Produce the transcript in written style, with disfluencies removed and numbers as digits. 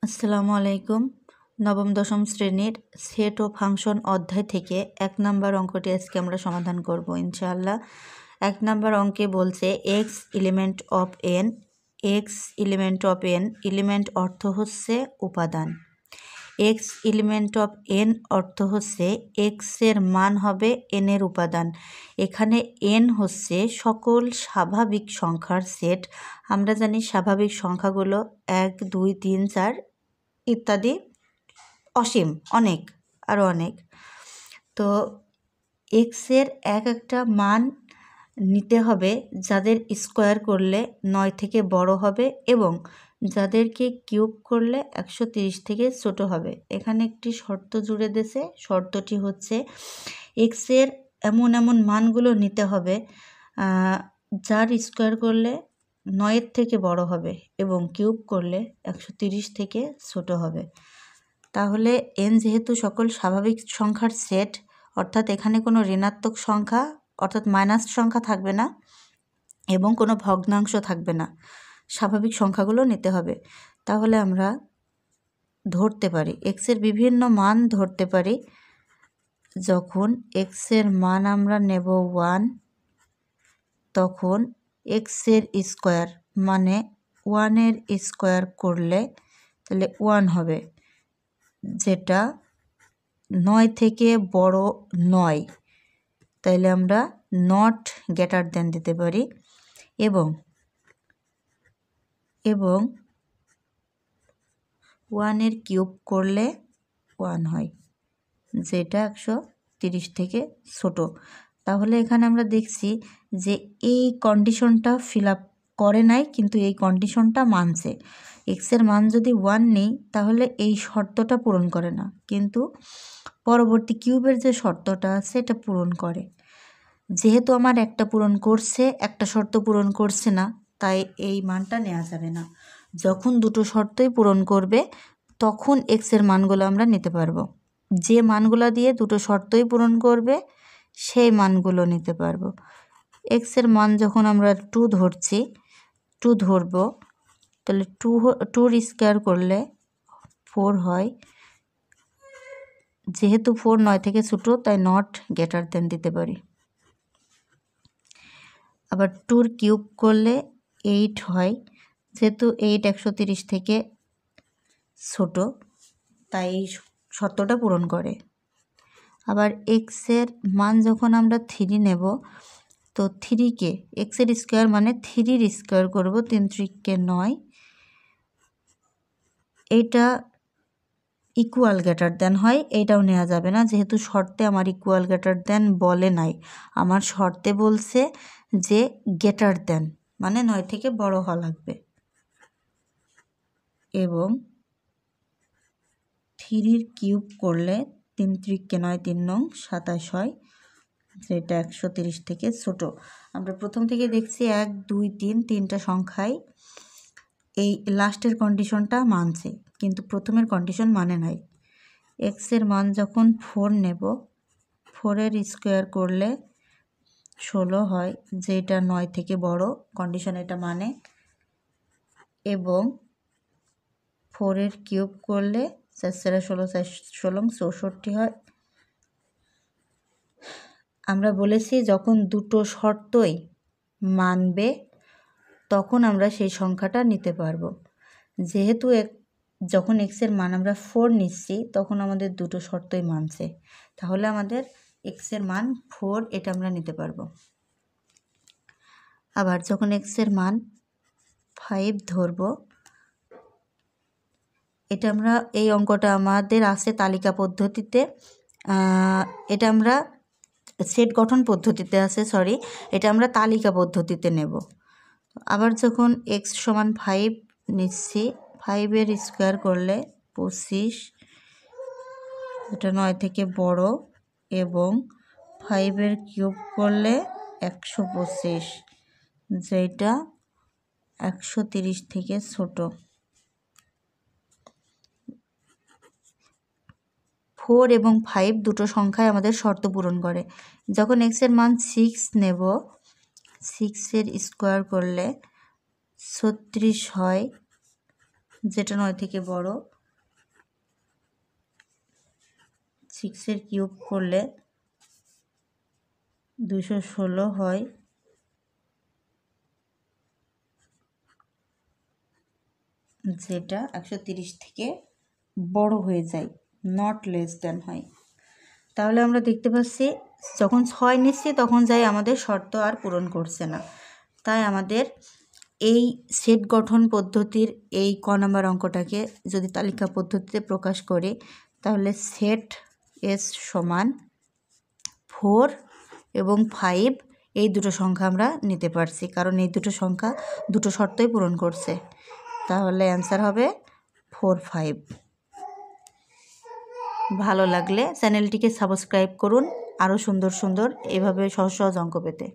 আসসালামু আলাইকুম। নবম দশম শ্রেণীর সেট ও ফাংশন অধ্যায় থেকে ১ নাম্বার অঙ্কটি আজকে আমরা সমাধান করব ইনশাআল্লাহ। ১ নাম্বার অঙ্কে বলছে x element of N. X element of N, element অর্থ হচ্ছে উপাদান। এক্স এলিমেন্ট অফ এন অর্থ হচ্ছে এক্সের মান হবে এনের উপাদান। এখানে এন হচ্ছে সকল স্বাভাবিক সংখ্যার সেট। আমরা জানি স্বাভাবিক সংখ্যাগুলো ১, ২, ৩, ৪ ইত্যাদি, অসীম, অনেক, আরও অনেক। তো এক্সের এক একটা মান নিতে হবে যাদের স্কোয়ার করলে ৯ থেকে বড় হবে এবং যাদেরকে কিউব করলে ১৩০ থেকে ছোট হবে। এখানে একটি শর্ত জুড়ে দিয়েছে। শর্তটি হচ্ছে এক্সের এমন এমন মানগুলো নিতে হবে যার স্কোয়ার করলে ৯-এর থেকে বড় হবে এবং কিউব করলে ১৩০ থেকে ছোট হবে। তাহলে এন যেহেতু সকল স্বাভাবিক সংখ্যার সেট, অর্থাৎ এখানে কোনো ঋণাত্মক সংখ্যা অর্থাৎ মাইনাস সংখ্যা থাকবে না এবং কোনো ভগ্নাংশ থাকবে না। স্বাভাবিক সংখ্যাগুলো নিতে হবে। তাহলে আমরা ধরতে পারি এক্সের বিভিন্ন মান ধরতে পারি। যখন এক্সের মান আমরা নেব 1, তখন এক্সের স্কোয়ার মানে 1-এর স্কোয়ার করলে তাহলে 1 হবে, যেটা ৯ থেকে বড় নয়। তাইলে আমরা নট গ্রেটার দ্যান দিতে পারি এবং 1-এর কিউব করলে 1 হয়, যেটা ১৩০ থেকে ছোট। তাহলে এখানে আমরা দেখছি যে এই কন্ডিশনটা ফিল আপ করে নাই, কিন্তু এই কন্ডিশনটা মানছে। এক্সের মান যদি 1 নেই তাহলে এই শর্তটা পূরণ করে না, কিন্তু পরবর্তী কিউবের যে শর্তটা আছে এটা পূরণ করে। যেহেতু আমার একটা পূরণ করছে, একটা শর্ত পূরণ করছে না, তাই এই মানটা নেওয়া যাবে না। যখন দুটো শর্তই পূরণ করবে তখন এক্সের মানগুলো আমরা নিতে পারবো। যে মানগুলো দিয়ে দুটো শর্তই পূরণ করবে সেই মানগুলো নিতে পারবো। এক্সের মান যখন আমরা 2 ধরছি, 2 ধরবো, তাহলে 2-র স্কোয়ার করলে 4 হয়। যেহেতু 4 9 থেকে ছোটো, তাই নট গ্রেটার দ্যান দিতে পারি। আবার 2-র কিউব করলে 8 হয়। যেহেতু 8 130 থেকে ছোট, তাই এই শর্তটা পূরণ করে। আবার এক্সের মান যখন আমরা 3 নেব, তো 3-কে এক্সের স্কোয়ার মানে 3-র স্কোয়ার করব, 3 3-কে 9। এইটা ইকুয়াল গ্রেটার দ্যান হয়, এইটাও নেওয়া যাবে না, যেহেতু শর্তে আমার ইকুয়াল গ্রেটার দ্যান বলে নাই। আমার শর্তে বলছে যে গ্রেটার দ্যান মানে 9 থেকে বড় হওয়া লাগবে এবং 3-র কিউব করলে 3 3-কে 9, 3 9 27 হয়, যেটা 130 থেকে ছোট। আমরা প্রথম থেকে দেখছি 1 2 3 তিনটা সংখ্যায় এই লাস্টের কন্ডিশনটা মানছে, কিন্তু প্রথমের কন্ডিশন মানে নাই। এক্সের মান যখন 4 নেব, 4-এর স্কোয়ার করলে 16 হয়, যেটা 9 থেকে বড়, কন্ডিশন এটা মানে, এবং 4-এর কিউব করলে 4 4 16 4 16 64 হয়। আমরা বলেছি যখন দুটো শর্তই মানবে তখন আমরা সেই সংখ্যাটা নিতে পারবো। যেহেতু যখন এক্সের মান আমরা 4 নিচ্ছি তখন আমাদের দুটো শর্তই মানছে, তাহলে আমাদের এক্সের মান 4 এটা আমরা নিতে পারবো। আবার যখন এক্সের মান 5 ধরবো, এটা আমরা এই অঙ্কটা আমাদের আছে তালিকা পদ্ধতিতে, এটা আমরা সেট গঠন পদ্ধতিতে আছে, এটা আমরা তালিকা পদ্ধতিতে নেব। আবার যখন এক্স সমান 5 নিচ্ছি, 5-এর স্কোয়ার করলে 25, এটা 9 থেকে বড়, এবং 5-এর কিউব করলে 125, যেটা 130 থেকে ছোট। 4 এবং 5 দুটো সংখ্যায় আমাদের শর্ত পূরণ করে। যখন এক্সের মান 6 নেব, 6-এর স্কোয়ার করলে 36 হয়, যেটা 9 থেকে বড়। 6 কিউব করলে 216 হয়, যেটা 130 থেকে বড় হয়ে যায়, নট লেস দ্যান হয়। তাহলে আমরা দেখতে পাচ্ছি যখন 6 নিচ্ছি তখন যাই আমাদের শর্ত আর পূরণ করছে না। তাই আমাদের এই সেট গঠন পদ্ধতির এই ক নাম্বার অঙ্কটাকে যদি তালিকা পদ্ধতিতে প্রকাশ করি, তাহলে সেট এস সমান 4 এবং 5 এই দুটো সংখ্যা আমরা নিতে পারছি, কারণ এই দুটো সংখ্যা দুটো শর্তই পূরণ করছে। তাহলে অ্যান্সার হবে 4, 5। ভালো লাগলে চ্যানেলটিকে সাবস্ক্রাইব করুন আরও সুন্দর সুন্দর এভাবে সহজ সহজ অঙ্ক পেতে।